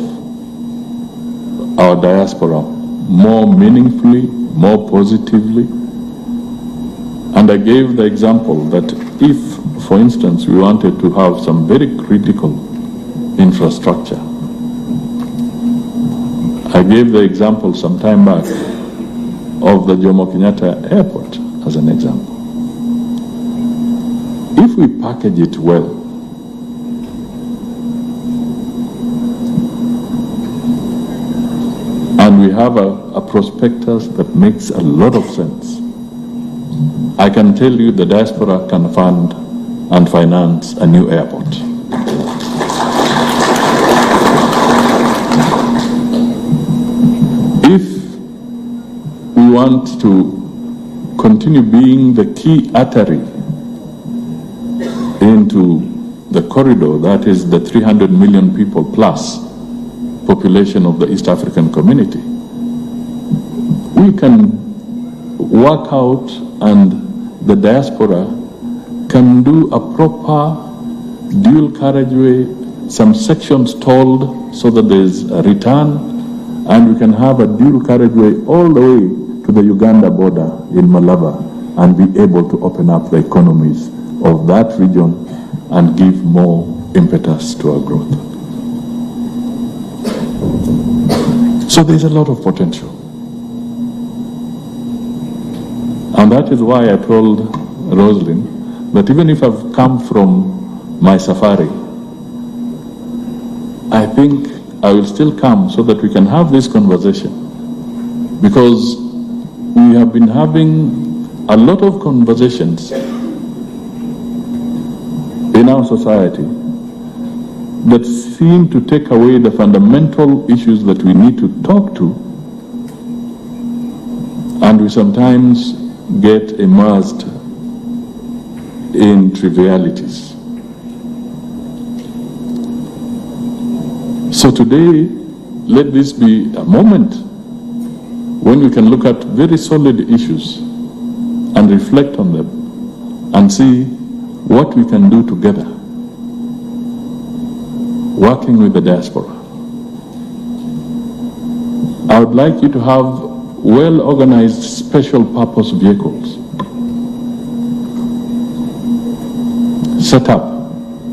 our diaspora more meaningfully, more positively. And I gave the example that if, for instance, we wanted to have some very critical infrastructure, I gave the example some time back of the Jomo Kenyatta Airport as an example. If we package it well, and we have a prospectus that makes a lot of sense, I can tell you the diaspora can fund and finance a new airport. If we want to continue being the key artery into the corridor, that is the 300 million people plus population of the East African community, we can work out and the diaspora can do a proper dual carriageway, some sections tolled so that there's a return, and we can have a dual carriageway all the way to the Uganda border in Malaba and be able to open up the economies of that region and give more impetus to our growth. So there's a lot of potential. And that is why I told Rosalind that even if I've come from my safari, I think I will still come so that we can have this conversation, because we have been having a lot of conversations in our society that seem to take away the fundamental issues that we need to talk to, and we sometimes get immersed in trivialities. So today, let this be a moment when we can look at very solid issues and reflect on them and see what we can do together, working with the diaspora. I would like you to have well-organized special purpose vehicles set up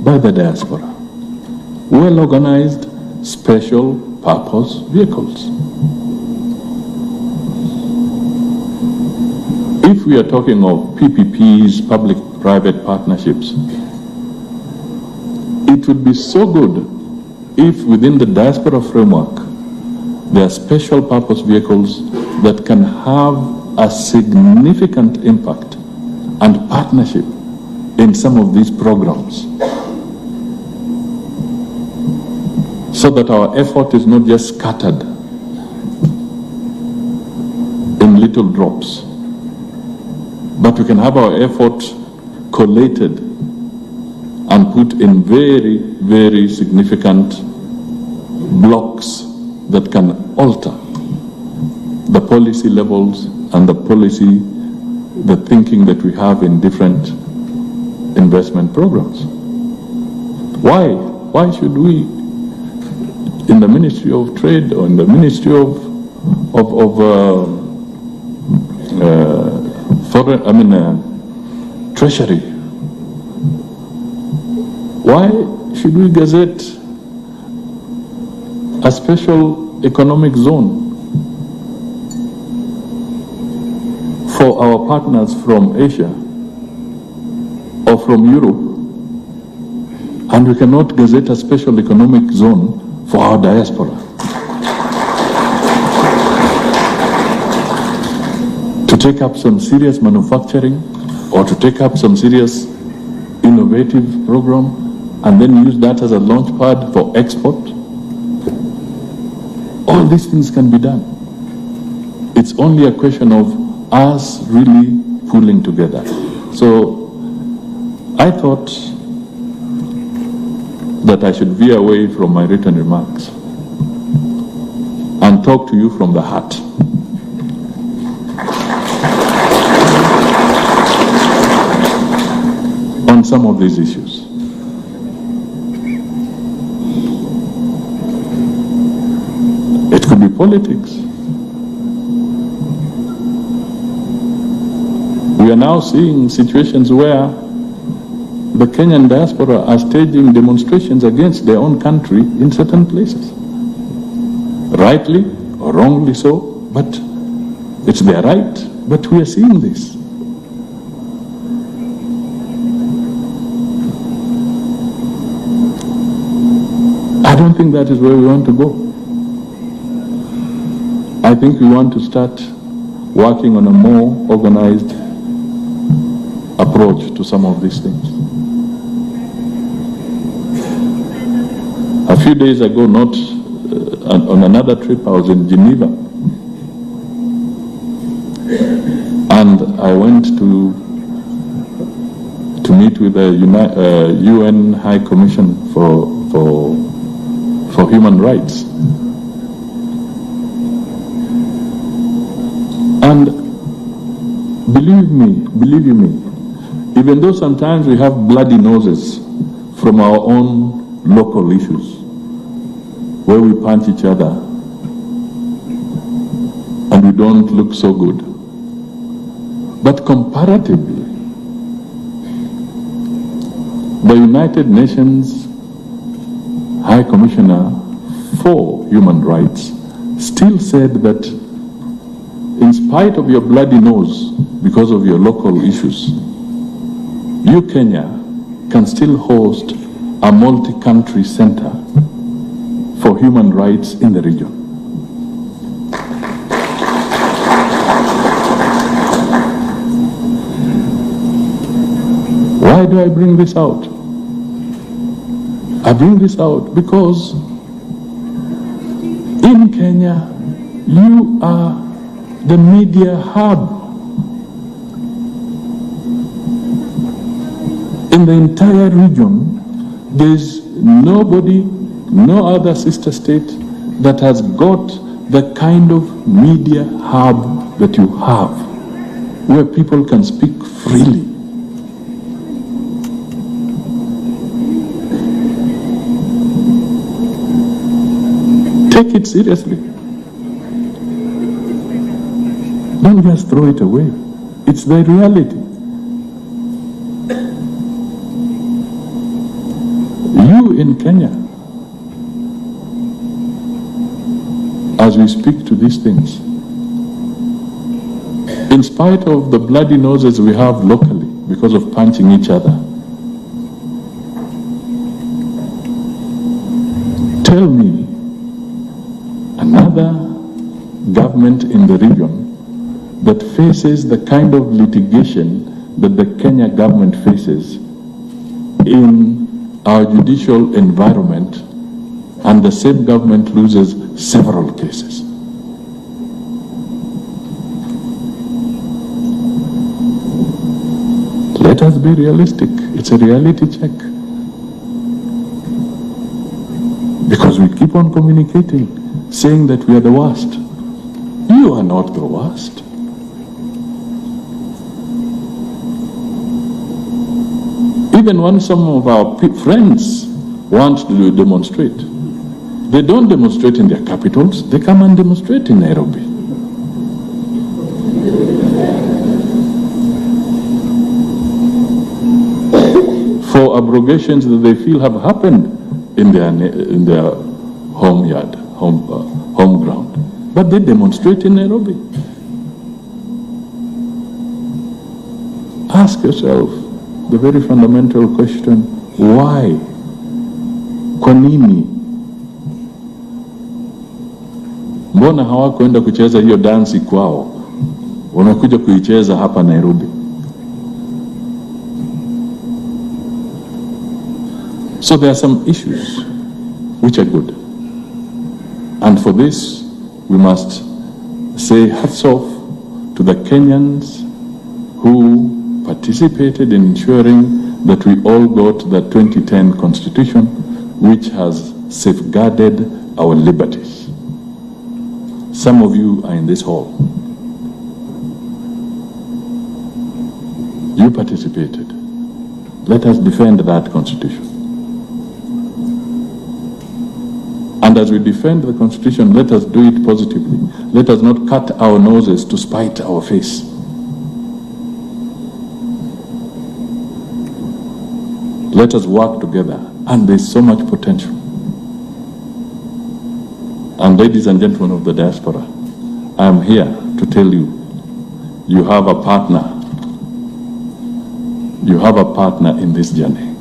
by the diaspora. Well-organized special purpose vehicles. If we are talking of PPPs, public-private partnerships, it would be so good if within the diaspora framework there are special purpose vehicles that can have a significant impact and partnership in some of these programs, so that our effort is not just scattered in little drops, but we can have our effort collated and put in very, very significant blocks that can alter the policy levels and the thinking that we have in different investment programs. Why should we, in the Ministry of Trade or in the Ministry of Treasury, Why should we gazette a special economic zone for our partners from Asia or from Europe, and we cannot gazette a special economic zone for our diaspora? To take up some serious manufacturing or to take up some serious innovative program and then use that as a launch pad for export. All these things can be done. It's only a question of us really pulling together. So I thought that I should veer away from my written remarks and talk to you from the heart. On some of these issues. It could be politics. We are now seeing situations where the Kenyan diaspora are staging demonstrations against their own country in certain places. Rightly or wrongly so, but it's their right. But we are seeing this. I don't think that is where we want to go. I think we want to start working on a more organized approach to some of these things. A few days ago, not on another trip, I was in Geneva, and I went to meet with the UN High Commission for Human Rights. And believe you me, even though sometimes we have bloody noses from our own local issues, where we punch each other and we don't look so good, but comparatively, the United Nations High Commissioner for Human Rights still said that in spite of your bloody nose because of your local issues, you, Kenya, can still host a multi-country center for human rights in the region. Why do I bring this out? I bring this out because in Kenya, you are the media hub. In the entire region, there's nobody, no other sister state that has got the kind of media hub that you have, where people can speak freely. Take it seriously. Don't just throw it away. It's the reality. You in Kenya, as we speak to these things, in spite of the bloody noses we have locally because of punching each other, tell me another government in the region that faces the kind of litigation that the Kenya government faces in our judicial environment, and the same government loses several cases. Let us be realistic. It's a reality check. Because we keep on communicating, saying that we are the worst. You are not the worst. Even when some of our friends want to demonstrate, they don't demonstrate in their capitals, they come and demonstrate in Nairobi. for abrogations that they feel have happened in their home ground. But they demonstrate in Nairobi. Ask yourself the very fundamental question, why? Kwa nini? Mbona hawakwenda kucheza hiyo dansi kwao? Wamekuja kuicheza hapa Nairobi. So there are some issues which are good. And for this, we must say hats off to the Kenyans who participated in ensuring that we all got the 2010 Constitution, which has safeguarded our liberties. Some of you are in this hall. You participated. Let us defend that Constitution. And as we defend the Constitution, let us do it positively. Let us not cut our noses to spite our face. Let us work together, and there's so much potential. And ladies and gentlemen of the diaspora, I am here to tell you, you have a partner. You have a partner in this journey.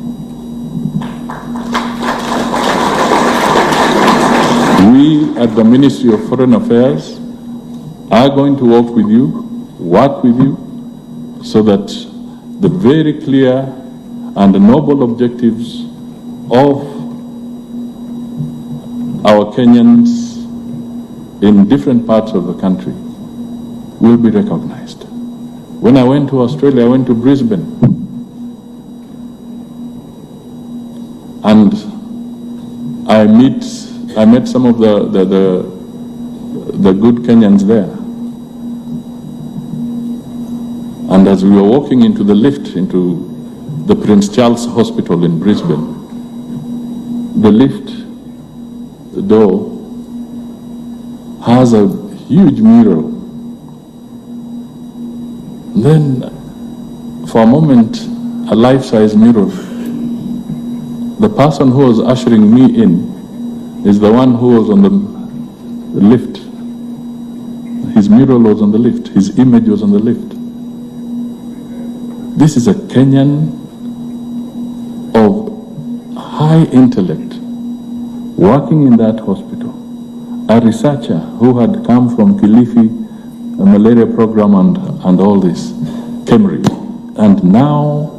We at the Ministry of Foreign Affairs are going to work with you, so that the very clear and noble objectives of our Kenyans in different parts of the country will be recognized. When I went to Australia, I went to Brisbane, and I met some of the good Kenyans there. And as we were walking into the lift, into the Prince Charles Hospital in Brisbane, the lift door has a huge mural. Then, for a moment, a life-size mirror. The person who was ushering me in is the one who was on the lift. His mural was on the lift. His image was on the lift. This is a Kenyan of high intellect working in that hospital. A researcher who had come from Kilifi, a malaria program and all this, Kemri. And now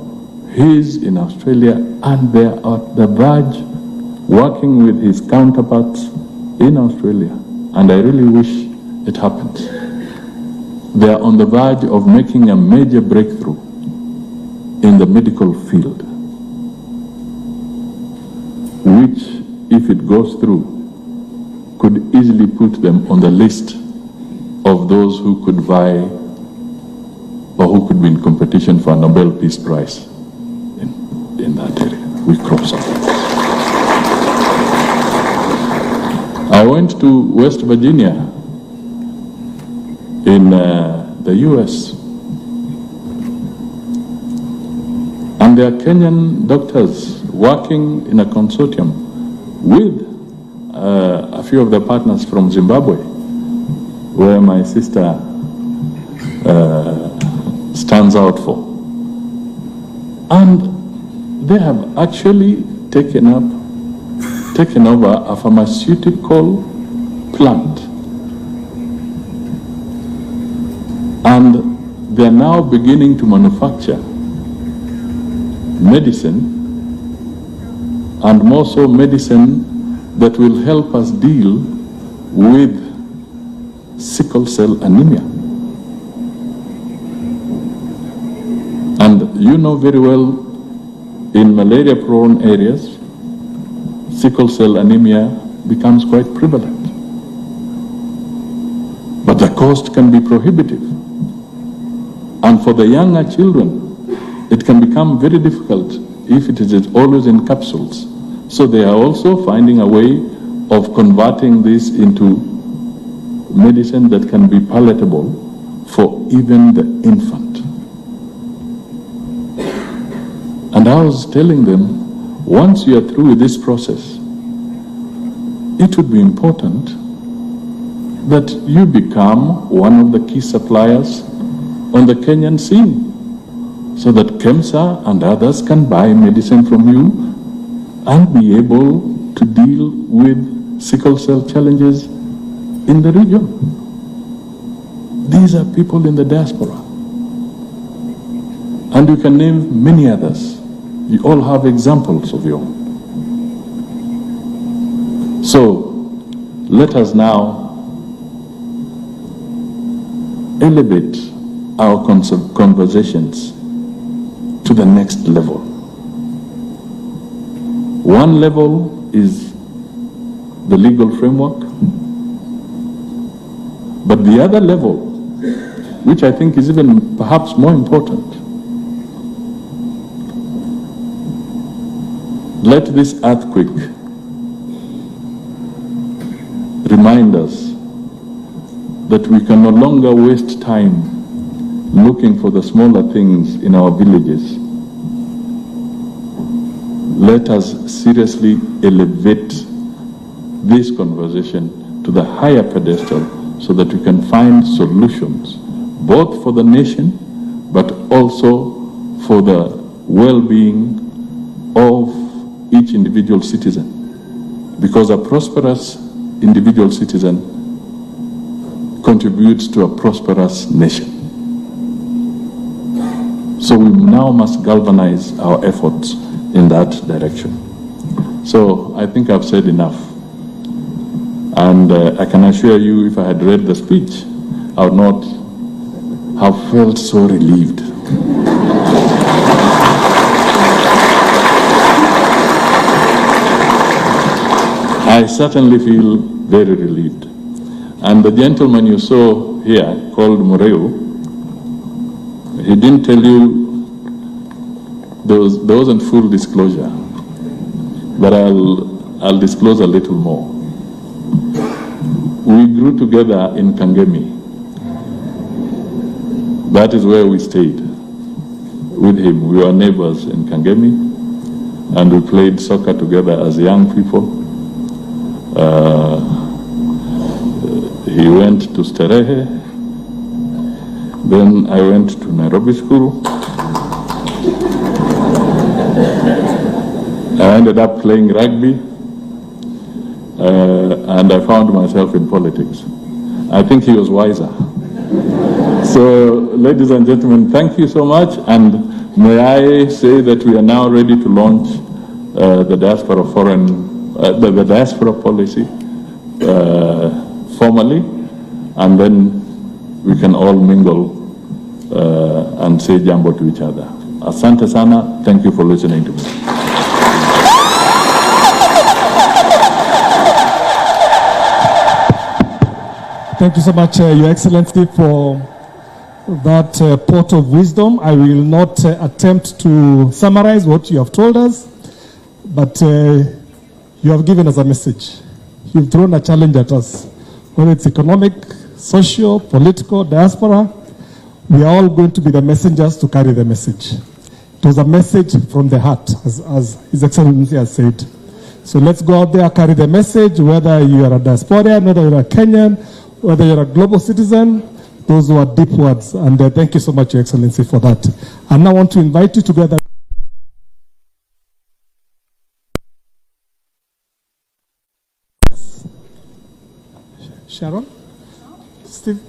he's in Australia, and they're at the verge working with his counterparts in Australia. And I really wish it happens. They are on the verge of making a major breakthrough in the medical field, which, if it goes through, could easily put them on the list of those who could vie or who could be in competition for a Nobel Peace Prize in that area. We cross up. I went to West Virginia in the US, and there are Kenyan doctors working in a consortium with a few of the partners from Zimbabwe, where my sister stands out for. And they have actually taken over a pharmaceutical plant. And they are now beginning to manufacture medicine, and more so medicine that will help us deal with sickle cell anemia. And you know very well, in malaria-prone areas, sickle cell anemia becomes quite prevalent. But the cost can be prohibitive. And for the younger children, it can become very difficult if it is always in capsules. So they are also finding a way of converting this into medicine that can be palatable for even the infant. And And I was telling them, once you are through with this process, it would be important that you become one of the key suppliers on the Kenyan scene, so that KEMSA and others can buy medicine from you and be able to deal with sickle cell challenges in the region. These are people in the diaspora. And you can name many others. You all have examples of your own. So let us now elevate our conversations to the next level. One level is the legal framework, but the other level, which I think is even perhaps more important, let this earthquake remind us that we can no longer waste time looking for the smaller things in our villages. Let us seriously elevate this conversation to the higher pedestal so that we can find solutions, both for the nation, but also for the well-being of each individual citizen. Because a prosperous individual citizen contributes to a prosperous nation. So we now must galvanize our efforts in that direction. So I think I've said enough. And I can assure you, if I had read the speech, I would not have felt so relieved. I certainly feel very relieved. And the gentleman you saw here, called Mureu, he didn't tell you, there wasn't full disclosure, but I'll disclose a little more. We grew together in Kangemi. That is where we stayed with him. We were neighbors in Kangemi, and we played soccer together as young people. He went to Sterehe, then I went to Nairobi School. I ended up playing rugby, and I found myself in politics. I think he was wiser. So, ladies and gentlemen, thank you so much, and may I say that we are now ready to launch the diaspora policy formally, and then we can all mingle and say jambo to each other. Asante sana, thank you for listening to me. Thank you so much, Your Excellency, for that port of wisdom. I will not attempt to summarize what you have told us, but you have given us a message. You've thrown a challenge at us, whether it's economic, social, political, diaspora. We are all going to be the messengers to carry the message. It was a message from the heart, as His Excellency has said. So let's go out there, carry the message, whether you are a diasporian, whether you're a Kenyan, whether you're a global citizen. Those were deep words, and thank you so much, Your Excellency, for that. I now want to invite you together. Sharon? Steve?